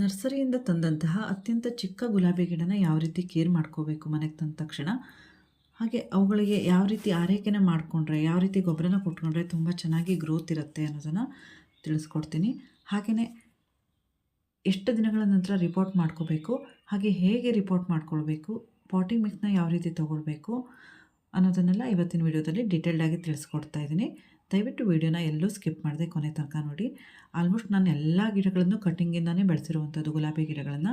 ನರ್ಸರಿಯಿಂದ ತಂದಂತಹ ಅತ್ಯಂತ ಚಿಕ್ಕ ಗುಲಾಬಿ ಗಿಡನ ಯಾವ ರೀತಿ ಕೇರ್ ಮಾಡ್ಕೋಬೇಕು ಮನೆಗೆ ತಂದ ತಕ್ಷಣ, ಹಾಗೆ ಅವುಗಳಿಗೆ ಯಾವ ರೀತಿ ಆರೈಕೆನ ಮಾಡಿಕೊಂಡ್ರೆ, ಯಾವ ರೀತಿ ಗೊಬ್ಬರನ ಕೊಟ್ಕೊಂಡ್ರೆ ತುಂಬ ಚೆನ್ನಾಗಿ ಗ್ರೋತ್ ಇರುತ್ತೆ ಅನ್ನೋದನ್ನು ತಿಳಿಸ್ಕೊಡ್ತೀನಿ. ಹಾಗೆಯೇ ಎಷ್ಟು ದಿನಗಳ ನಂತರ ರಿಪೋರ್ಟ್ ಮಾಡ್ಕೋಬೇಕು, ಹಾಗೆ ಹೇಗೆ ರಿಪೋರ್ಟ್ ಮಾಡ್ಕೊಳ್ಬೇಕು, ಪಾಟಿಂಗ್ ಮಿಕ್ಸ್ನ ಯಾವ ರೀತಿ ತೊಗೊಳ್ಬೇಕು ಅನ್ನೋದನ್ನೆಲ್ಲ ಇವತ್ತಿನ ವಿಡಿಯೋದಲ್ಲಿ ಡೀಟೇಲ್ಡಾಗಿ ತಿಳಿಸ್ಕೊಡ್ತಾ ಇದ್ದೀನಿ. ದಯವಿಟ್ಟು ವಿಡಿಯೋನ ಎಲ್ಲೂ ಸ್ಕಿಪ್ ಮಾಡದೆ ಕೊನೆ ತನಕ ನೋಡಿ. ಆಲ್ಮೋಸ್ಟ್ ನಾನು ಎಲ್ಲ ಗಿಡಗಳನ್ನು ಕಟ್ಟಿಂಗಿಂದನೇ ಬೆಳೆಸಿರುವಂಥದ್ದು ಗುಲಾಬಿ ಗಿಡಗಳನ್ನು.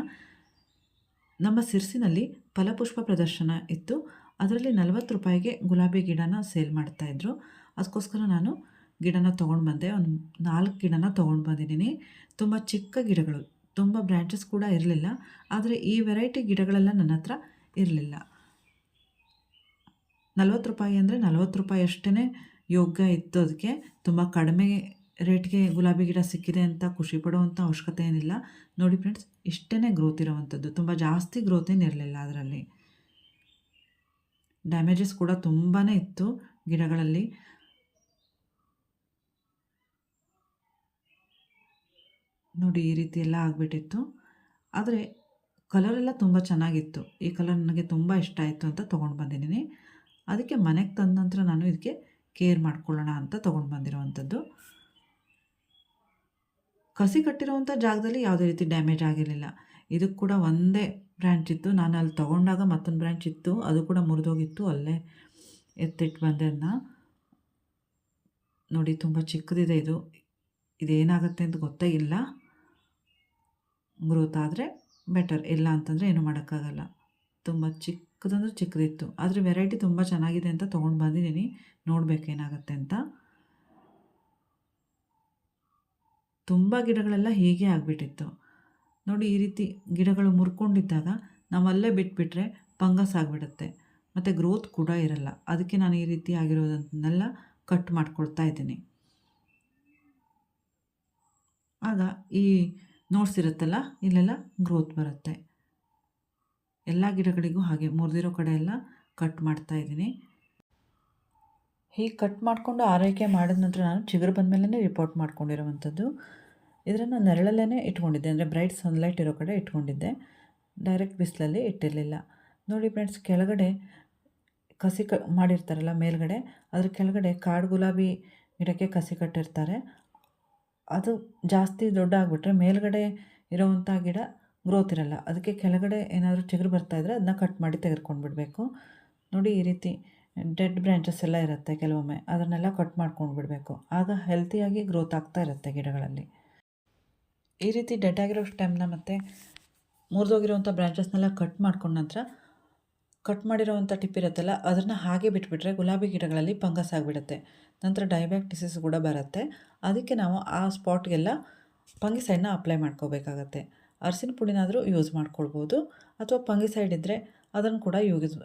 ನಮ್ಮ ಸಿರ್ಸಿನಲ್ಲಿ ಫಲಪುಷ್ಪ ಪ್ರದರ್ಶನ ಇತ್ತು, ಅದರಲ್ಲಿ 40 ರೂಪಾಯಿಗೆ ಗುಲಾಬಿ ಗಿಡನ ಸೇಲ್ ಮಾಡ್ತಾಯಿದ್ರು. ಅದಕ್ಕೋಸ್ಕರ ನಾನು ಗಿಡನ ತೊಗೊಂಡು ಬಂದೆ. ಒಂದು 4 ಗಿಡನ ತೊಗೊಂಡು ಬಂದಿದ್ದೀನಿ. ತುಂಬ ಚಿಕ್ಕ ಗಿಡಗಳು, ತುಂಬ ಬ್ರ್ಯಾಂಚಸ್ ಕೂಡ ಇರಲಿಲ್ಲ. ಆದರೆ ಈ ವೆರೈಟಿ ಗಿಡಗಳೆಲ್ಲ ನನ್ನ ಹತ್ರ ಇರಲಿಲ್ಲ. 40 ರೂಪಾಯಿ ಅಂದರೆ 40 ರೂಪಾಯಿ ಅಷ್ಟೇ ಯೋಗ್ಯ ಇತ್ತು. ಅದಕ್ಕೆ ತುಂಬ ಕಡಿಮೆ ರೇಟ್ಗೆ ಗುಲಾಬಿ ಗಿಡ ಸಿಕ್ಕಿದೆ ಅಂತ ಖುಷಿ ಪಡುವಂಥ ಅವಶ್ಯಕತೆ ಏನಿಲ್ಲ. ನೋಡಿ ಫ್ರೆಂಡ್ಸ್, ಇಷ್ಟೇ ಗ್ರೋತ್ ಇರೋವಂಥದ್ದು, ತುಂಬ ಜಾಸ್ತಿ ಗ್ರೋತ್ ಏನಿರಲಿಲ್ಲ. ಅದರಲ್ಲಿ ಡ್ಯಾಮೇಜಸ್ ಕೂಡ ತುಂಬಾ ಇತ್ತು ಗಿಡಗಳಲ್ಲಿ. ನೋಡಿ ಈ ರೀತಿ ಎಲ್ಲ ಆಗಿಬಿಟ್ಟಿತ್ತು. ಆದರೆ ಕಲರೆಲ್ಲ ತುಂಬ ಚೆನ್ನಾಗಿತ್ತು. ಈ ಕಲರ್ ನನಗೆ ತುಂಬ ಇಷ್ಟ ಆಯಿತು ಅಂತ ತೊಗೊಂಡು ಬಂದಿದ್ದೀನಿ. ಅದಕ್ಕೆ ಮನೆಗೆ ತಂದ ನಂತರ ನಾನು ಇದಕ್ಕೆ ಕೇರ್ ಮಾಡ್ಕೊಳ್ಳೋಣ ಅಂತ ತೊಗೊಂಡು ಬಂದಿರೋವಂಥದ್ದು. ಕಸಿ ಕಟ್ಟಿರೋವಂಥ ಜಾಗದಲ್ಲಿ ಯಾವುದೇ ರೀತಿ ಡ್ಯಾಮೇಜ್ ಆಗಿರಲಿಲ್ಲ. ಇದಕ್ಕೆ ಕೂಡ ಒಂದೇ ಬ್ರ್ಯಾಂಚ್ ಇತ್ತು. ನಾನು ಅಲ್ಲಿ ತೊಗೊಂಡಾಗ ಮತ್ತೊಂದು ಬ್ರ್ಯಾಂಚ್ ಇತ್ತು, ಅದು ಕೂಡ ಮುರಿದೋಗಿತ್ತು. ಅಲ್ಲೇ ಎತ್ತಿಟ್ಟು ಬಂದೆ ಅದನ್ನ. ನೋಡಿ ತುಂಬ ಚಿಕ್ಕದಿದೆ ಇದು. ಇದೇನಾಗುತ್ತೆ ಅಂತ ಗೊತ್ತೇ ಇಲ್ಲ. ಗ್ರೋತ್ ಆದರೆ ಬೆಟರ್, ಇಲ್ಲ ಅಂತಂದರೆ ಏನೂ ಮಾಡೋಕ್ಕಾಗಲ್ಲ. ತುಂಬ ಚಿಕ್ಕದಂದ್ರೆ ಚಿಕ್ಕದಿತ್ತು, ಆದರೆ ವೆರೈಟಿ ತುಂಬ ಚೆನ್ನಾಗಿದೆ ಅಂತ ತೊಗೊಂಡು ಬಂದಿದ್ದೀನಿ. ನೋಡಬೇಕೇನಾಗುತ್ತೆ ಅಂತ. ತುಂಬ ಗಿಡಗಳೆಲ್ಲ ಹೀಗೆ ಆಗಿಬಿಟ್ಟಿತ್ತು. ನೋಡಿ ಈ ರೀತಿ ಗಿಡಗಳು ಮುರ್ಕೊಂಡಿದ್ದಾಗ ನಾವು ಅಲ್ಲೇ ಬಿಟ್ಬಿಟ್ರೆ ಫಂಗಸ್ ಆಗಿಬಿಡುತ್ತೆ, ಮತ್ತು ಗ್ರೋತ್ ಕೂಡ ಇರಲ್ಲ. ಅದಕ್ಕೆ ನಾನು ಈ ರೀತಿ ಆಗಿರೋದನ್ನೆಲ್ಲ ಕಟ್ ಮಾಡ್ಕೊಳ್ತಾ ಇದ್ದೀನಿ. ಆಗ ಈ ನೋಟ್ಸ್ ಇರುತ್ತಲ್ಲ, ಇಲ್ಲೆಲ್ಲ ಗ್ರೋತ್ ಬರುತ್ತೆ. ಎಲ್ಲ ಗಿಡಗಳಿಗೂ ಹಾಗೆ ಮುರಿದಿರೋ ಕಡೆ ಎಲ್ಲ ಕಟ್ ಮಾಡ್ತಾ ಇದ್ದೀನಿ. ಹೀಗೆ ಕಟ್ ಮಾಡಿಕೊಂಡು ಆರೈಕೆ ಮಾಡಿದ ನಂತರ ನಾನು ಚಿಗುರು ಬಂದಮೇಲೆ ರಿಪೋರ್ಟ್ ಮಾಡ್ಕೊಂಡಿರೋವಂಥದ್ದು. ಇದನ್ನು ನೆರಳಲ್ಲೇ ಇಟ್ಕೊಂಡಿದ್ದೆ, ಅಂದರೆ ಬ್ರೈಟ್ ಸನ್ಲೈಟ್ ಇರೋ ಕಡೆ ಇಟ್ಕೊಂಡಿದ್ದೆ. ಡೈರೆಕ್ಟ್ ಬಿಸಿಲಲ್ಲಿ ಇಟ್ಟಿರಲಿಲ್ಲ. ನೋಡಿ ಫ್ರೆಂಡ್ಸ್, ಕೆಳಗಡೆ ಕಸಿ ಮಾಡಿರ್ತಾರಲ್ಲ ಮೇಲ್ಗಡೆ, ಅದ್ರ ಕೆಳಗಡೆ ಕಾಡು ಗುಲಾಬಿ ಗಿಡಕ್ಕೆ ಕಸಿ ಕಟ್ಟಿರ್ತಾರೆ. ಅದು ಜಾಸ್ತಿ ದೊಡ್ಡ ಆಗಿಬಿಟ್ರೆ ಮೇಲ್ಗಡೆ ಇರೋವಂಥ ಗಿಡ ಗ್ರೋತ್ ಇರಲ್ಲ. ಅದಕ್ಕೆ ಕೆಳಗಡೆ ಏನಾದರೂ ಚಿಗುರು ಬರ್ತಾಯಿದ್ರೆ ಅದನ್ನ ಕಟ್ ಮಾಡಿ ತೆಗೆದುಕೊಂಡು ಬಿಡಬೇಕು. ನೋಡಿ ಈ ರೀತಿ ಡೆಡ್ ಬ್ರ್ಯಾಂಚಸ್ ಎಲ್ಲ ಇರುತ್ತೆ ಕೆಲವೊಮ್ಮೆ, ಅದನ್ನೆಲ್ಲ ಕಟ್ ಮಾಡ್ಕೊಂಡು ಬಿಡಬೇಕು. ಆಗ ಹೆಲ್ತಿಯಾಗಿ ಗ್ರೋತ್ ಆಗ್ತಾ ಇರುತ್ತೆ ಗಿಡಗಳಲ್ಲಿ. ಈ ರೀತಿ ಡೆಡ್ ಆಗಿರೋ ಸ್ಟೆಮ್ನ ಮತ್ತು ಮುರಿದೋಗಿರೋವಂಥ ಬ್ರ್ಯಾಂಚಸ್ನೆಲ್ಲ ಕಟ್ ಮಾಡ್ಕೊಂಡ ನಂತರ ಕಟ್ ಮಾಡಿರೋವಂಥ ಟಿಪ್ ಇರುತ್ತಲ್ಲ, ಅದನ್ನು ಹಾಗೆ ಬಿಟ್ಬಿಟ್ರೆ ಗುಲಾಬಿ ಗಿಡಗಳಲ್ಲಿ ಫಂಗಸ್ ಆಗಿಬಿಡುತ್ತೆ. ನಂತರ ಡೈಬ್ಯಾಕ್ ಡಿಸೀಸ್ ಕೂಡ ಬರುತ್ತೆ. ಅದಕ್ಕೆ ನಾವು ಆ ಸ್ಪಾಟ್ಗೆಲ್ಲ ಫಂಗಿಸೈಡ್ನ ಅಪ್ಲೈ ಮಾಡ್ಕೋಬೇಕಾಗತ್ತೆ. ಅರಿಶಿನ ಪುಡಿನಾದರೂ ಯೂಸ್ ಮಾಡ್ಕೊಳ್ಬೋದು, ಅಥವಾ ಫಂಗಿಸೈಡ್ ಇದ್ದರೆ ಅದನ್ನು ಕೂಡ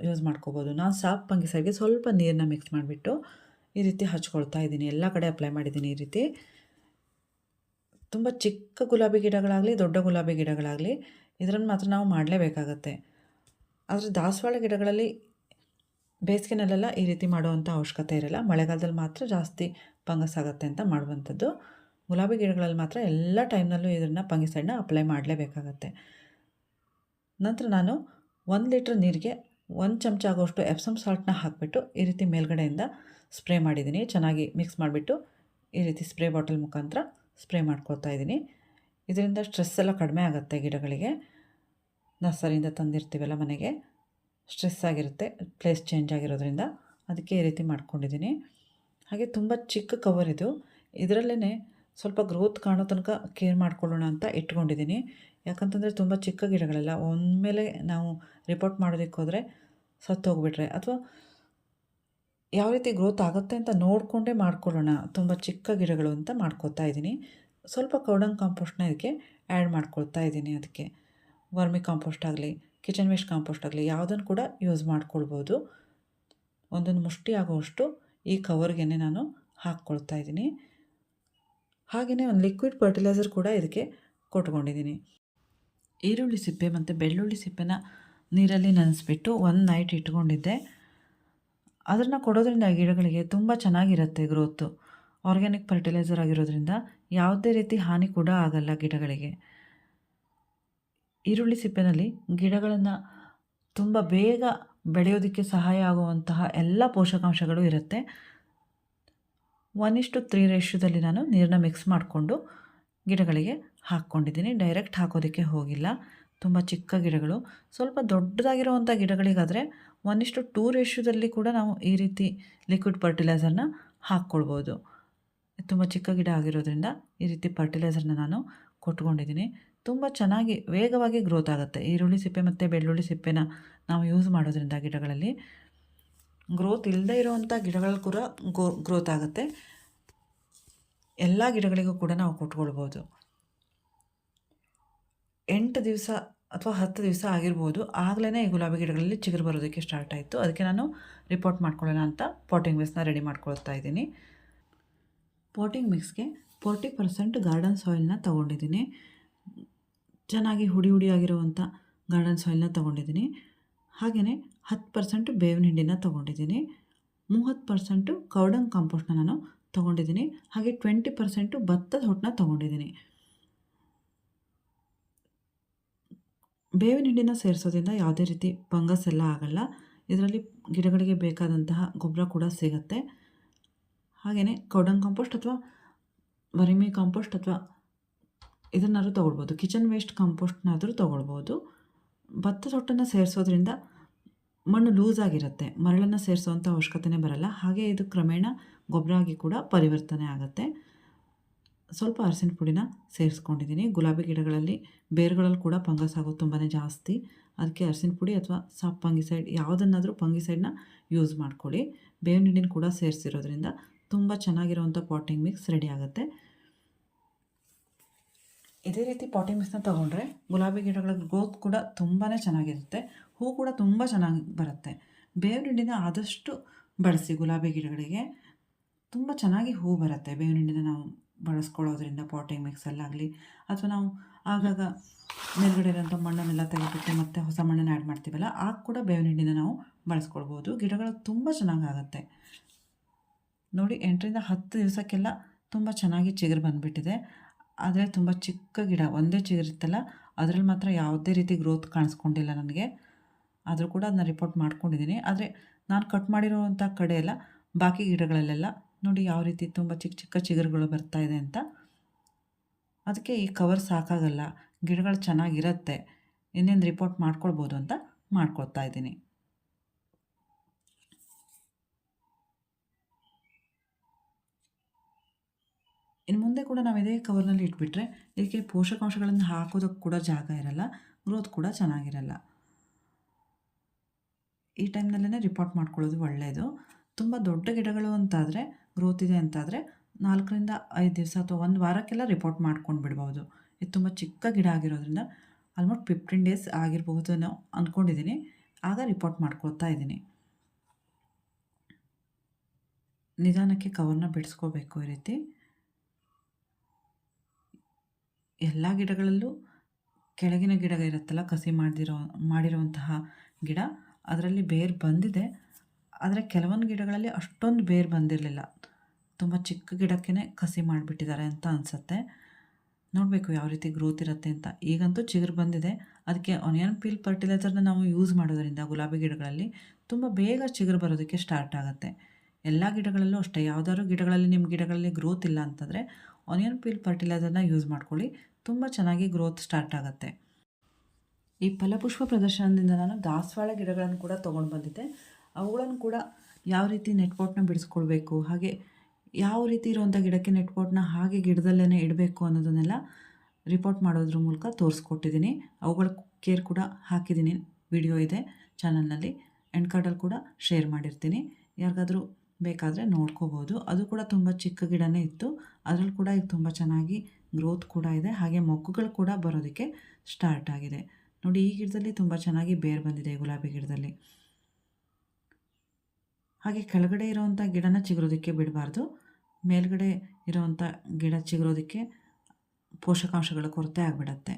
ಯೂಸ್ ಮಾಡ್ಕೋಬೋದು. ನಾನು ಸಾಫ್ಟ್ ಫಂಗಿಸೈಡ್ಗೆ ಸ್ವಲ್ಪ ನೀರನ್ನ ಮಿಕ್ಸ್ ಮಾಡಿಬಿಟ್ಟು ಈ ರೀತಿ ಹಚ್ಕೊಳ್ತಾ ಇದ್ದೀನಿ. ಎಲ್ಲ ಕಡೆ ಅಪ್ಲೈ ಮಾಡಿದ್ದೀನಿ ಈ ರೀತಿ. ತುಂಬ ಚಿಕ್ಕ ಗುಲಾಬಿ ಗಿಡಗಳಾಗಲಿ ದೊಡ್ಡ ಗುಲಾಬಿ ಗಿಡಗಳಾಗಲಿ ಇದನ್ನು ಮಾತ್ರ ನಾವು ಮಾಡಲೇಬೇಕಾಗತ್ತೆ. ಆದರೆ ದಾಸವಾಳ ಗಿಡಗಳಲ್ಲಿ ಬೇಸಿಗೆನಲ್ಲೆಲ್ಲ ಈ ರೀತಿ ಮಾಡುವಂಥ ಅವಶ್ಯಕತೆ ಇರಲ್ಲ. ಮಳೆಗಾಲದಲ್ಲಿ ಮಾತ್ರ ಜಾಸ್ತಿ ಫಂಗಸ್ ಆಗುತ್ತೆ ಅಂತ ಮಾಡುವಂಥದ್ದು. ಗುಲಾಬಿ ಗಿಡಗಳಲ್ಲಿ ಮಾತ್ರ ಎಲ್ಲ ಟೈಮ್ನಲ್ಲೂ ಇದನ್ನು ಫಂಗಿಸೈಡ್ನ ಅಪ್ಲೈ ಮಾಡಲೇಬೇಕಾಗತ್ತೆ. ನಂತರ ನಾನು 1 ಲೀಟ್ರ್ ನೀರಿಗೆ 1 ಚಮಚ ಆಗೋಷ್ಟು ಎಪ್ಸಮ್ ಸಾಲ್ಟ್ನ ಹಾಕಿಬಿಟ್ಟು ಈ ರೀತಿ ಮೇಲ್ಗಡೆಯಿಂದ ಸ್ಪ್ರೇ ಮಾಡಿದ್ದೀನಿ. ಚೆನ್ನಾಗಿ ಮಿಕ್ಸ್ ಮಾಡಿಬಿಟ್ಟು ಈ ರೀತಿ ಸ್ಪ್ರೇ ಬಾಟಲ್ ಮುಖಾಂತರ ಸ್ಪ್ರೇ ಮಾಡ್ಕೊಳ್ತಾ ಇದ್ದೀನಿ. ಇದರಿಂದ ಸ್ಟ್ರೆಸ್ ಎಲ್ಲ ಕಡಿಮೆ ಆಗುತ್ತೆ ಗಿಡಗಳಿಗೆ. ನರ್ಸರಿಯಿಂದ ತಂದಿರ್ತೀವಲ್ಲ ಮನೆಗೆ, ಸ್ಟ್ರೆಸ್ ಆಗಿರುತ್ತೆ ಪ್ಲೇಸ್ ಚೇಂಜ್ ಆಗಿರೋದ್ರಿಂದ, ಅದಕ್ಕೆ ಈ ರೀತಿ ಮಾಡ್ಕೊಂಡಿದ್ದೀನಿ. ಹಾಗೆ ತುಂಬ ಚಿಕ್ಕ ಕವರ್ ಇದು. ಇದರಲ್ಲೇ ಸ್ವಲ್ಪ ಗ್ರೋತ್ ಕಾಣೋ ತನಕ ಕೇರ್ ಮಾಡ್ಕೊಳ್ಳೋಣ ಅಂತ ಇಟ್ಕೊಂಡಿದ್ದೀನಿ. ಯಾಕಂತಂದರೆ ತುಂಬ ಚಿಕ್ಕ ಗಿಡಗಳೆಲ್ಲ ಒಮ್ಮೆಲೆ ನಾವು ರಿಪೋರ್ಟ್ ಮಾಡೋದಕ್ಕೆ ಹೋದರೆ ಸತ್ತೋಗ್ಬಿಟ್ರೆ, ಅಥವಾ ಯಾವ ರೀತಿ ಗ್ರೋತ್ ಆಗುತ್ತೆ ಅಂತ ನೋಡಿಕೊಂಡೇ ಮಾಡ್ಕೊಳ್ಳೋಣ, ತುಂಬ ಚಿಕ್ಕ ಗಿಡಗಳು ಅಂತ ಮಾಡ್ಕೊತಾ ಇದ್ದೀನಿ. ಸ್ವಲ್ಪ ಕೌಡಂಗ್ ಕಾಂಪೋಸ್ಟ್ನ ಇದಕ್ಕೆ ಆ್ಯಡ್ ಮಾಡ್ಕೊಳ್ತಾ ಇದ್ದೀನಿ. ಅದಕ್ಕೆ ವರ್ಮಿ ಕಾಂಪೋಸ್ಟ್ ಆಗಲಿ ಕಿಚನ್ ವೇಸ್ಟ್ ಕಾಂಪೋಸ್ಟ್ ಆಗಲಿ ಯಾವುದನ್ನು ಕೂಡ ಯೂಸ್ ಮಾಡ್ಕೊಳ್ಬೋದು. ಒಂದೊಂದು ಮುಷ್ಟಿ ಆಗೋವಷ್ಟು ಈ ಕವರ್ಗೆ ನಾನು ಹಾಕ್ಕೊಳ್ತಾ ಇದ್ದೀನಿ. ಹಾಗೆಯೇ ಒಂದು ಲಿಕ್ವಿಡ್ ಫರ್ಟಿಲೈಸರ್ ಕೂಡ ಇದಕ್ಕೆ ಕೊಟ್ಕೊಂಡಿದ್ದೀನಿ. ಈರುಳ್ಳಿ ಸಿಪ್ಪೆ ಮತ್ತು ಬೆಳ್ಳುಳ್ಳಿ ಸಿಪ್ಪೆನ ನೀರಲ್ಲಿ ನೆನೆಸ್ಬಿಟ್ಟು 1 ನೈಟ್ ಇಟ್ಕೊಂಡಿದ್ದೆ. ಅದನ್ನು ಕೊಡೋದ್ರಿಂದ ಗಿಡಗಳಿಗೆ ತುಂಬ ಚೆನ್ನಾಗಿರುತ್ತೆ ಗ್ರೋತು. ಆರ್ಗ್ಯಾನಿಕ್ ಫರ್ಟಿಲೈಸರ್ ಆಗಿರೋದ್ರಿಂದ ಯಾವುದೇ ರೀತಿ ಹಾನಿ ಕೂಡ ಆಗಲ್ಲ ಗಿಡಗಳಿಗೆ. ಈರುಳ್ಳಿ ಸಿಪ್ಪೆನಲ್ಲಿ ಗಿಡಗಳನ್ನು ತುಂಬ ಬೇಗ ಬೆಳೆಯೋದಕ್ಕೆ ಸಹಾಯ ಆಗುವಂತಹ ಎಲ್ಲ ಪೋಷಕಾಂಶಗಳು ಇರುತ್ತೆ. 1:3 ರೇಷ್ಯೋದಲ್ಲಿ ನಾನು ನೀರನ್ನ ಮಿಕ್ಸ್ ಮಾಡಿಕೊಂಡು ಗಿಡಗಳಿಗೆ ಹಾಕ್ಕೊಂಡಿದ್ದೀನಿ. ಡೈರೆಕ್ಟ್ ಹಾಕೋದಕ್ಕೆ ಹೋಗಿಲ್ಲ. ತುಂಬ ಚಿಕ್ಕ ಗಿಡಗಳು. ಸ್ವಲ್ಪ ದೊಡ್ಡದಾಗಿರುವಂಥ ಗಿಡಗಳಿಗಾದರೆ 1:2 ರೇಷ್ಯೋದಲ್ಲಿ ಕೂಡ ನಾವು ಈ ರೀತಿ ಲಿಕ್ವಿಡ್ ಫರ್ಟಿಲೈಸರ್ನ ಹಾಕ್ಕೊಳ್ಬೋದು. ತುಂಬ ಚಿಕ್ಕ ಗಿಡ ಆಗಿರೋದ್ರಿಂದ ಈ ರೀತಿ ಫರ್ಟಿಲೈಸರ್ನ ನಾನು ಕೊಟ್ಕೊಂಡಿದ್ದೀನಿ. ತುಂಬ ಚೆನ್ನಾಗಿ ವೇಗವಾಗಿ ಗ್ರೋತ್ ಆಗುತ್ತೆ. ಈರುಳ್ಳಿ ಸಿಪ್ಪೆ ಮತ್ತು ಬೆಳ್ಳುಳ್ಳಿ ಸಿಪ್ಪೆನ ನಾವು ಯೂಸ್ ಮಾಡೋದ್ರಿಂದ ಗಿಡಗಳಲ್ಲಿ ಗ್ರೋತ್ ಇಲ್ಲದೇ ಇರೋವಂಥ ಗಿಡಗಳು ಕೂಡ ಗ್ರೋತ್ ಆಗುತ್ತೆ. ಎಲ್ಲ ಗಿಡಗಳಿಗೂ ಕೂಡ ನಾವು ಕೊಟ್ಕೊಳ್ಬೋದು. 8 ದಿವಸ ಅಥವಾ 10 ದಿವಸ ಆಗಿರ್ಬೋದು, ಆಗಲೇ ಈ ಗುಲಾಬಿ ಗಿಡಗಳಲ್ಲಿ ಚಿಗುರು ಬರೋದಕ್ಕೆ ಸ್ಟಾರ್ಟ್ ಆಯಿತು. ಅದಕ್ಕೆ ನಾನು ರಿಪೋರ್ಟ್ ಮಾಡ್ಕೊಳ್ಳೋಣ ಅಂತ ಪಾಟಿಂಗ್ ಮಿಕ್ಸ್ನ ರೆಡಿ ಮಾಡ್ಕೊಳ್ತಾ ಇದ್ದೀನಿ. ಪಾಟಿಂಗ್ ಮಿಕ್ಸ್ಗೆ 40% ಗಾರ್ಡನ್ ಸಾಯಿಲ್ನ ತೊಗೊಂಡಿದ್ದೀನಿ. ಚೆನ್ನಾಗಿ ಹುಡಿ ಹುಡಿಯಾಗಿರುವಂಥ ಗಾರ್ಡನ್ ಸಾಯಿಲ್ನ ತೊಗೊಂಡಿದ್ದೀನಿ. ಹಾಗೆಯೇ 10% ಬೇವಿನ ಹಿಂಡಿನ ತೊಗೊಂಡಿದ್ದೀನಿ. 30% ಕೌಡಂಗ್ ಕಾಂಪೋಸ್ಟ್ನ ನಾನು ತೊಗೊಂಡಿದ್ದೀನಿ. ಹಾಗೆ 20% ಭತ್ತದ ಹೊಟ್ಟನ್ನ ತೊಗೊಂಡಿದ್ದೀನಿ. ಬೇವಿನ ಹಿಂಡಿನ ಸೇರಿಸೋದ್ರಿಂದ ಯಾವುದೇ ರೀತಿ ಫಂಗಸ್ ಎಲ್ಲ ಆಗಲ್ಲ. ಇದರಲ್ಲಿ ಗಿಡಗಳಿಗೆ ಬೇಕಾದಂತಹ ಗೊಬ್ಬರ ಕೂಡ ಸಿಗುತ್ತೆ. ಹಾಗೆಯೇ ಕೌಡಂಗ್ ಕಾಂಪೋಸ್ಟ್ ಅಥವಾ ವರ್ಮಿ ಕಾಂಪೋಸ್ಟ್ ಅಥವಾ ಇದನ್ನಾದರೂ ತೊಗೊಳ್ಬೋದು. Kitchen waste ಕಾಂಪೋಸ್ಟ್ನಾದರೂ ತೊಗೊಳ್ಬೋದು. ಭತ್ತದ ಹೊಟ್ಟನ್ನು ಸೇರಿಸೋದ್ರಿಂದ ಮಣ್ಣು ಲೂಸ್ ಆಗಿರುತ್ತೆ. ಮರಳನ್ನು ಸೇರಿಸೋವಂಥ ಅವಶ್ಯಕತೆನೇ ಬರಲ್ಲ. ಹಾಗೆ ಇದು ಕ್ರಮೇಣ ಗೊಬ್ಬರ ಆಗಿ ಕೂಡ ಪರಿವರ್ತನೆ ಆಗುತ್ತೆ. ಸ್ವಲ್ಪ ಅರಿಶಿನ ಪುಡಿನ ಸೇರಿಸ್ಕೊಂಡಿದ್ದೀನಿ. ಗುಲಾಬಿ ಗಿಡಗಳಲ್ಲಿ ಬೇರುಗಳಲ್ಲಿ ಕೂಡ ಫಂಗಸ್ ಆಗೋದು ತುಂಬಾ ಜಾಸ್ತಿ. ಅದಕ್ಕೆ ಅರಿಶಿನ ಪುಡಿ ಅಥವಾ ಸಾಫ್ಟ್ ಫಂಗಿಸೈಡ್ ಯಾವುದನ್ನಾದರೂ ಫಂಗಿಸೈಡ್ನ ಯೂಸ್ ಮಾಡ್ಕೊಳ್ಳಿ. ಬೇವಿನ ಹಿಂಡಿನ ಕೂಡ ಸೇರಿಸಿರೋದ್ರಿಂದ ತುಂಬ ಚೆನ್ನಾಗಿರುವಂಥ ಪಾಟಿಂಗ್ ಮಿಕ್ಸ್ ರೆಡಿ ಆಗುತ್ತೆ. ಇದೇ ರೀತಿ ಪಾಟಿಂಗ್ ಮಿಕ್ಸ್ನ ತೊಗೊಂಡ್ರೆ ಗುಲಾಬಿ ಗಿಡಗಳ ಗ್ರೋತ್ ಕೂಡ ತುಂಬಾ ಚೆನ್ನಾಗಿರುತ್ತೆ. ಹೂ ಕೂಡ ತುಂಬ ಚೆನ್ನಾಗಿ ಬರುತ್ತೆ. ಬೇವಿನ ಹಿಂಡಿನ ಆದಷ್ಟು ಬಳಸಿ. ಗುಲಾಬಿ ಗಿಡಗಳಿಗೆ ತುಂಬ ಚೆನ್ನಾಗಿ ಹೂ ಬರುತ್ತೆ. ಬೇವಿನ ಹಿಂಡಿನ ನಾವು ಬಳಸ್ಕೊಳ್ಳೋದ್ರಿಂದ ಪಾಟಿಂಗ್ ಮಿಕ್ಸಲ್ಲಾಗಲಿ ಅಥವಾ ನಾವು ಆಗಾಗ ಮೇಲ್ಗಡೆ ಇರೋಂಥ ಮಣ್ಣನ್ನೆಲ್ಲ ತೆಗೆದುಬಿಟ್ಟು ಮತ್ತೆ ಹೊಸ ಮಣ್ಣನ್ನು ಆ್ಯಡ್ ಮಾಡ್ತೀವಲ್ಲ, ಆಗ ಕೂಡ ಬೇವಿನ ಹಿಂಡಿನ ನಾವು ಬಳಸ್ಕೊಳ್ಬೋದು. ಗಿಡಗಳು ತುಂಬ ಚೆನ್ನಾಗಾಗುತ್ತೆ. ನೋಡಿ 8ರಿಂದ 10 ದಿವಸಕ್ಕೆಲ್ಲ ತುಂಬ ಚೆನ್ನಾಗಿ ಚಿಗುರು ಬಂದುಬಿಟ್ಟಿದೆ. ಆದರೆ ತುಂಬ ಚಿಕ್ಕ ಗಿಡ, ಒಂದೇ ಚಿಗುರಿತ್ತಲ್ಲ, ಅದರಲ್ಲಿ ಮಾತ್ರ ಯಾವುದೇ ರೀತಿ ಗ್ರೋತ್ ಕಾಣಿಸ್ಕೊಂಡಿಲ್ಲ ನನಗೆ. ಆದರೂ ಕೂಡ ಅದನ್ನ ರಿಪೋರ್ಟ್ ಮಾಡ್ಕೊಂಡಿದ್ದೀನಿ. ಆದರೆ ನಾನು ಕಟ್ ಮಾಡಿರುವಂಥ ಕಡೆ ಎಲ್ಲ ಬಾಕಿ ಗಿಡಗಳಲ್ಲೆಲ್ಲ ನೋಡಿ ಯಾವ ರೀತಿ ತುಂಬ ಚಿಕ್ಕ ಚಿಕ್ಕ ಚಿಗುರುಗಳು ಬರ್ತಾಯಿದೆ ಅಂತ. ಅದಕ್ಕೆ ಈ ಕವರ್ ಸಾಕಾಗಲ್ಲ, ಗಿಡಗಳು ಚೆನ್ನಾಗಿರುತ್ತೆ, ಇನ್ನೇನು ರಿಪೋರ್ಟ್ ಮಾಡ್ಕೊಳ್ಬೋದು ಅಂತ ಮಾಡ್ಕೊಳ್ತಾ ಇದ್ದೀನಿ. ಇನ್ನು ಮುಂದೆ ಕೂಡ ನಾವು ಇದೇ ಕವರ್ನಲ್ಲಿ ಇಟ್ಬಿಟ್ರೆ ಇದಕ್ಕೆ ಪೋಷಕಾಂಶಗಳನ್ನು ಹಾಕೋದಕ್ಕೆ ಕೂಡ ಜಾಗ ಇರಲ್ಲ, ಗ್ರೋತ್ ಕೂಡ ಚೆನ್ನಾಗಿರಲ್ಲ. ಈ ಟೈಮ್ನಲ್ಲೇ ರಿಪೋರ್ಟ್ ಮಾಡ್ಕೊಳ್ಳೋದು ಒಳ್ಳೆಯದು. ತುಂಬ ದೊಡ್ಡ ಗಿಡಗಳು ಅಂತಾದರೆ, ಗ್ರೋತ್ ಇದೆ ಅಂತಾದರೆ 4ರಿಂದ 5 ದಿವಸ ಅಥವಾ 1 ವಾರಕ್ಕೆಲ್ಲ ರಿಪೋರ್ಟ್ ಮಾಡ್ಕೊಂಡು ಬಿಡ್ಬೋದು. ಇದು ತುಂಬ ಚಿಕ್ಕ ಗಿಡ ಆಗಿರೋದ್ರಿಂದ ಆಲ್ಮೋಸ್ಟ್ 15 ಡೇಸ್ ಆಗಿರ್ಬೋದು ನಾವು ಅಂದ್ಕೊಂಡಿದ್ದೀನಿ. ಆಗ ರಿಪೋರ್ಟ್ ಮಾಡ್ಕೊಳ್ತಾ ಇದ್ದೀನಿ. ನಿಧಾನಕ್ಕೆ ಕವರ್ನ ಬಿಡಿಸ್ಕೋಬೇಕು. ಈ ರೀತಿ ಎಲ್ಲ ಗಿಡಗಳಲ್ಲೂ ಕೆಳಗಿನ ಗಿಡ ಇರುತ್ತಲ್ಲ, ಕಸಿ ಮಾಡಿರುವಂತಹ ಗಿಡ, ಅದರಲ್ಲಿ ಬೇರು ಬಂದಿದೆ. ಆದರೆ ಕೆಲವೊಂದು ಗಿಡಗಳಲ್ಲಿ ಅಷ್ಟೊಂದು ಬೇರು ಬಂದಿರಲಿಲ್ಲ. ತುಂಬ ಚಿಕ್ಕ ಗಿಡಕ್ಕೇ ಕಸಿ ಮಾಡಿಬಿಟ್ಟಿದ್ದಾರೆ ಅಂತ ಅನಿಸುತ್ತೆ. ನೋಡಬೇಕು ಯಾವ ರೀತಿ ಗ್ರೋತ್ ಇರುತ್ತೆ ಅಂತ. ಈಗಂತೂ ಚಿಗುರು ಬಂದಿದೆ. ಅದಕ್ಕೆ ಆನಿಯನ್ ಪೀಲ್ ಫರ್ಟಿಲೈಸರ್ನ ನಾವು ಯೂಸ್ ಮಾಡೋದರಿಂದ ಗುಲಾಬಿ ಗಿಡಗಳಲ್ಲಿ ತುಂಬ ಬೇಗ ಚಿಗುರು ಬರೋದಕ್ಕೆ ಸ್ಟಾರ್ಟ್ ಆಗುತ್ತೆ. ಎಲ್ಲ ಗಿಡಗಳಲ್ಲೂ ಅಷ್ಟೇ. ಯಾವುದಾದ್ರು ಗಿಡಗಳಲ್ಲಿ ನಿಮ್ಮ ಗಿಡಗಳಲ್ಲಿ ಗ್ರೋತ್ ಇಲ್ಲ ಅಂತಂದರೆ ಆನಿಯನ್ ಪೀಲ್ ಫರ್ಟಿಲೈಸರ್ನ ಯೂಸ್ ಮಾಡ್ಕೊಳ್ಳಿ. ತುಂಬ ಚೆನ್ನಾಗಿ ಗ್ರೋತ್ ಸ್ಟಾರ್ಟ್ ಆಗುತ್ತೆ. ಈ ಫಲಪುಷ್ಪ ಪ್ರದರ್ಶನದಿಂದ ನಾನು ದಾಸವಾಳ ಗಿಡಗಳನ್ನು ಕೂಡ ತೊಗೊಂಡು ಬಂದಿದ್ದೆ. ಅವುಗಳನ್ನು ಕೂಡ ಯಾವ ರೀತಿ ನೆಟ್ಪಾಟ್ನ ಬಿಡಿಸ್ಕೊಳ್ಬೇಕು, ಹಾಗೆ ಯಾವ ರೀತಿ ಇರುವಂಥ ಗಿಡಕ್ಕೆ ನೆಟ್ಪಾಟ್ನ ಹಾಗೆ ಗಿಡದಲ್ಲೇ ಇಡಬೇಕು ಅನ್ನೋದನ್ನೆಲ್ಲ ರಿಪೋರ್ಟ್ ಮಾಡೋದ್ರ ಮೂಲಕ ತೋರಿಸ್ಕೊಟ್ಟಿದ್ದೀನಿ. ಅವುಗಳ ಕೇರ್ ಕೂಡ ಹಾಕಿದ್ದೀನಿ. ವಿಡಿಯೋ ಇದೆ ಚಾನಲ್ನಲ್ಲಿ, ಎಂಡ್ ಕಾರ್ಡಲ್ಲಿ ಕೂಡ ಶೇರ್ ಮಾಡಿರ್ತೀನಿ. ಯಾರಿಗಾದರೂ ಬೇಕಾದರೆ ನೋಡ್ಕೋಬೋದು. ಅದು ಕೂಡ ತುಂಬ ಚಿಕ್ಕ ಗಿಡನೇ ಇತ್ತು. ಅದರಲ್ಲಿ ಕೂಡ ಈಗ ತುಂಬ ಚೆನ್ನಾಗಿ ಗ್ರೋತ್ ಕೂಡ ಇದೆ. ಹಾಗೆ ಮೊಗ್ಗುಗಳು ಕೂಡ ಬರೋದಕ್ಕೆ ಸ್ಟಾರ್ಟ್ ಆಗಿದೆ. ನೋಡಿ, ಈ ಗಿಡದಲ್ಲಿ ತುಂಬ ಚೆನ್ನಾಗಿ ಬೇರು ಬಂದಿದೆ ಗುಲಾಬಿ ಗಿಡದಲ್ಲಿ. ಹಾಗೆ ಕೆಳಗಡೆ ಇರೋವಂಥ ಗಿಡನ ಚಿಗುರೋದಕ್ಕೆ ಬಿಡಬಾರ್ದು. ಮೇಲ್ಗಡೆ ಇರೋವಂಥ ಗಿಡ ಚಿಗುರೋದಕ್ಕೆ ಪೋಷಕಾಂಶಗಳ ಕೊರತೆ ಆಗಿಬಿಡತ್ತೆ.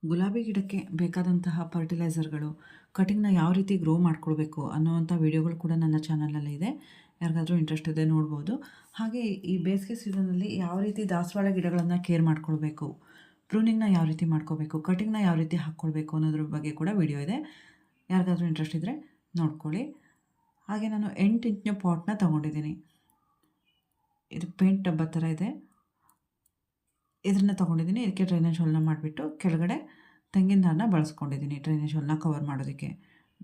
ಗುಲಾಬಿ ಗಿಡಕ್ಕೆ ಬೇಕಾದಂತಹ ಫರ್ಟಿಲೈಸರ್ಗಳು, ಕಟಿಂಗ್ನ ಯಾವ ರೀತಿ ಗ್ರೋ ಮಾಡ್ಕೊಳ್ಬೇಕು ಅನ್ನೋವಂಥ ವಿಡಿಯೋಗಳು ಕೂಡ ನನ್ನ ಚಾನಲಲ್ಲಿ ಇದೆ. ಯಾರಿಗಾದರೂ ಇಂಟ್ರೆಸ್ಟ್ ಇದೆ ನೋಡ್ಬೋದು. ಹಾಗೆ ಈ ಬೇಸಿಗೆ ಸೀಸನಲ್ಲಿ ಯಾವ ರೀತಿ ದಾಸವಾಳ ಗಿಡಗಳನ್ನು ಕೇರ್ ಮಾಡ್ಕೊಳ್ಬೇಕು, ಪ್ರೂನಿಂಗ್ನ ಯಾವ ರೀತಿ ಮಾಡ್ಕೋಬೇಕು, ಕಟಿಂಗ್ನ ಯಾವ ರೀತಿ ಹಾಕ್ಕೊಳ್ಬೇಕು ಅನ್ನೋದ್ರ ಬಗ್ಗೆ ಕೂಡ ವಿಡಿಯೋ ಇದೆ. ಯಾರಿಗಾದ್ರೂ ಇಂಟ್ರೆಸ್ಟ್ ಇದ್ದರೆ ನೋಡ್ಕೊಳ್ಳಿ. ಹಾಗೆ ನಾನು 8 ಇಂಚಿನ ಪಾಟ್ನ ತೊಗೊಂಡಿದ್ದೀನಿ. ಇದು ಪೇಂಟ್ ಡಬ್ಬ ಥರ ಇದೆ. ಇದನ್ನು ತೊಗೊಂಡಿದ್ದೀನಿ. ಇದಕ್ಕೆ ಡ್ರೈನೇಜ್ ಹೋಲ್ನ ಮಾಡಿಬಿಟ್ಟು ಕೆಳಗಡೆ ತೆಂಗಿನ ನಾರನ್ನ ಬಳಸ್ಕೊಂಡಿದ್ದೀನಿ ಡ್ರೈನೇಜ್ ಹೋಲ್ನ ಕವರ್ ಮಾಡೋದಕ್ಕೆ.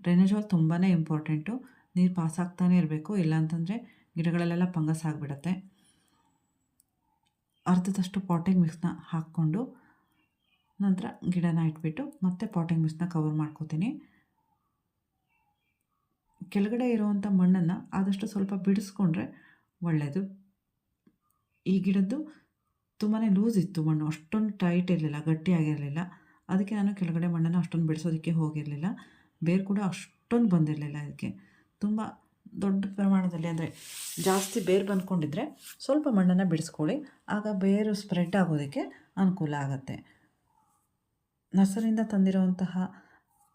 ಡ್ರೈನೇಜ್ ಹೋಲ್ ತುಂಬಾ ಇಂಪಾರ್ಟೆಂಟು. ನೀರು ಪಾಸ್ ಆಗ್ತಾನೆ ಇರಬೇಕು, ಇಲ್ಲಾಂತಂದರೆ ಗಿಡಗಳಲ್ಲೆಲ್ಲ ಫಂಗಸ್ ಆಗಿಬಿಡತ್ತೆ. ಅರ್ಧದಷ್ಟು ಪಾಟಿಂಗ್ ಮಿಕ್ಸ್ನ ಹಾಕ್ಕೊಂಡು ನಂತರ ಗಿಡನ ಇಟ್ಬಿಟ್ಟು ಮತ್ತೆ ಪಾಟಿಂಗ್ ಮಿಕ್ಸ್ನ ಕವರ್ ಮಾಡ್ಕೋತೀನಿ. ಕೆಳಗಡೆ ಇರುವಂಥ ಮಣ್ಣನ್ನು ಆದಷ್ಟು ಸ್ವಲ್ಪ ಬಿಡಿಸ್ಕೊಂಡ್ರೆ ಒಳ್ಳೆಯದು. ಈ ಗಿಡದ್ದು ತುಂಬಾ ಲೂಸ್ ಇತ್ತು ಮಣ್ಣು, ಅಷ್ಟೊಂದು ಟೈಟ್ ಇರಲಿಲ್ಲ, ಗಟ್ಟಿಯಾಗಿರಲಿಲ್ಲ. ಅದಕ್ಕೆ ನಾನು ಕೆಳಗಡೆ ಮಣ್ಣನ್ನು ಅಷ್ಟೊಂದು ಬಿಡಿಸೋದಕ್ಕೆ ಹೋಗಿರಲಿಲ್ಲ. ಬೇರು ಕೂಡ ಅಷ್ಟೊಂದು ಬಂದಿರಲಿಲ್ಲ. ಇದಕ್ಕೆ ತುಂಬ ದೊಡ್ಡ ಪ್ರಮಾಣದಲ್ಲಿ ಅಂದರೆ ಜಾಸ್ತಿ ಬೇರು ಬಂದ್ಕೊಂಡಿದ್ರೆ ಸ್ವಲ್ಪ ಮಣ್ಣನ್ನು ಬಿಡಿಸ್ಕೊಳ್ಳಿ, ಆಗ ಬೇರು ಸ್ಪ್ರೆಡ್ ಆಗೋದಕ್ಕೆ ಅನುಕೂಲ ಆಗುತ್ತೆ. ನರ್ಸರಿಯಿಂದ ತಂದಿರೋವಂತಹ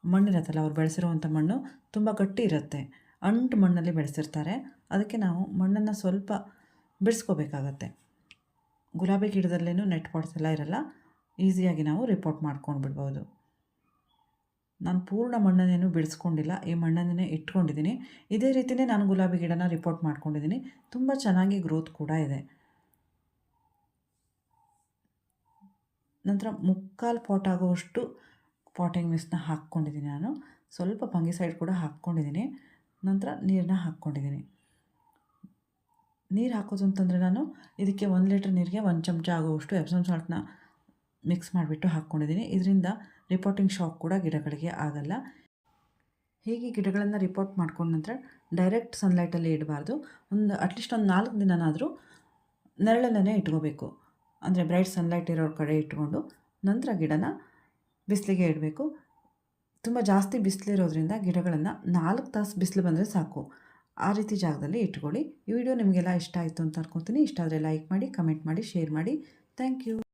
ಮಣ್ಣಿರತ್ತಲ್ಲ, ಅವ್ರು ಬೆಳೆಸಿರುವಂಥ ಮಣ್ಣು ತುಂಬ ಗಟ್ಟಿ ಇರುತ್ತೆ, ಅಂಟು ಮಣ್ಣಲ್ಲಿ ಬೆಳೆಸಿರ್ತಾರೆ. ಅದಕ್ಕೆ ನಾವು ಮಣ್ಣನ್ನು ಸ್ವಲ್ಪ ಬಿಡಿಸ್ಕೋಬೇಕಾಗತ್ತೆ. ಗುಲಾಬಿ ಗಿಡದಲ್ಲೇನು ನೆಟ್ ಪಾಟ್ಸ್ ಎಲ್ಲ ಇರಲ್ಲ, ಈಸಿಯಾಗಿ ನಾವು ರಿಪೋರ್ಟ್ ಮಾಡ್ಕೊಂಡು ಬಿಡ್ಬೋದು. ನಾನು ಪೂರ್ಣ ಮಣ್ಣನ್ನೇನು ಬಿಡಿಸ್ಕೊಂಡಿಲ್ಲ, ಈ ಮಣ್ಣನ್ನೇ ಇಟ್ಕೊಂಡಿದ್ದೀನಿ. ಇದೇ ರೀತಿಯೇ ನಾನು ಗುಲಾಬಿ ಗಿಡನ ರಿಪೋರ್ಟ್ ಮಾಡ್ಕೊಂಡಿದ್ದೀನಿ. ತುಂಬ ಚೆನ್ನಾಗಿ ಗ್ರೋತ್ ಕೂಡ ಇದೆ. ನಂತರ 3/4 ಪಾಟ್ ಆಗುವಷ್ಟು ಪಾಟಿಂಗ್ ಮಿಕ್ಸ್ನ ಹಾಕ್ಕೊಂಡಿದ್ದೀನಿ ನಾನು. ಸ್ವಲ್ಪ ಫಂಗಿಸೈಡ್ ಕೂಡ ಹಾಕ್ಕೊಂಡಿದ್ದೀನಿ. ನಂತರ ನೀರನ್ನ ಹಾಕ್ಕೊಂಡಿದ್ದೀನಿ. ನೀರು ಹಾಕೋದು ಅಂತಂದರೆ ನಾನು ಇದಕ್ಕೆ 1 ಲೀಟ್ರ್ ನೀರಿಗೆ 1 ಚಮಚ ಆಗುವಷ್ಟು ಎಪ್ಸಮ್ ಸಾಲ್ಟ್ನ ಮಿಕ್ಸ್ ಮಾಡಿಬಿಟ್ಟು ಹಾಕ್ಕೊಂಡಿದ್ದೀನಿ. ಇದರಿಂದ ರಿಪೋರ್ಟಿಂಗ್ ಶಾಕ್ ಕೂಡ ಗಿಡಗಳಿಗೆ ಆಗಲ್ಲ. ಹೀಗೆ ಗಿಡಗಳನ್ನು ರಿಪೋರ್ಟ್ ಮಾಡ್ಕೊಂಡ ನಂತರ ಡೈರೆಕ್ಟ್ ಸನ್ಲೈಟಲ್ಲಿ ಇಡಬಾರ್ದು. ಅಟ್ಲೀಸ್ಟ್ ಒಂದು 4 ದಿನನಾದರೂ ನೆರಳಲ್ಲೇ ಇಟ್ಕೋಬೇಕು. ಅಂದರೆ ಬ್ರೈಟ್ ಸನ್ಲೈಟ್ ಇರೋ ಕಡೆ ಇಟ್ಕೊಂಡು ನಂತರ ಗಿಡನ ಬಿಸಿಲಿಗೆ ಇಡಬೇಕು. ತುಂಬ ಜಾಸ್ತಿ ಬಿಸಿಲಿರೋದ್ರಿಂದ ಗಿಡಗಳನ್ನು 4 ತಾಸು ಬಿಸಿಲು ಬಂದರೆ ಸಾಕು, ಆ ರೀತಿ ಜಾಗದಲ್ಲಿ ಇಟ್ಕೊಳ್ಳಿ. ಈ ವಿಡಿಯೋ ನಿಮಗೆಲ್ಲ ಇಷ್ಟ ಆಯಿತು ಅಂತ ಅನ್ಕೊತೀನಿ. ಇಷ್ಟ ಆದರೆ ಲೈಕ್ ಮಾಡಿ, ಕಮೆಂಟ್ ಮಾಡಿ, ಶೇರ್ ಮಾಡಿ. Thank you.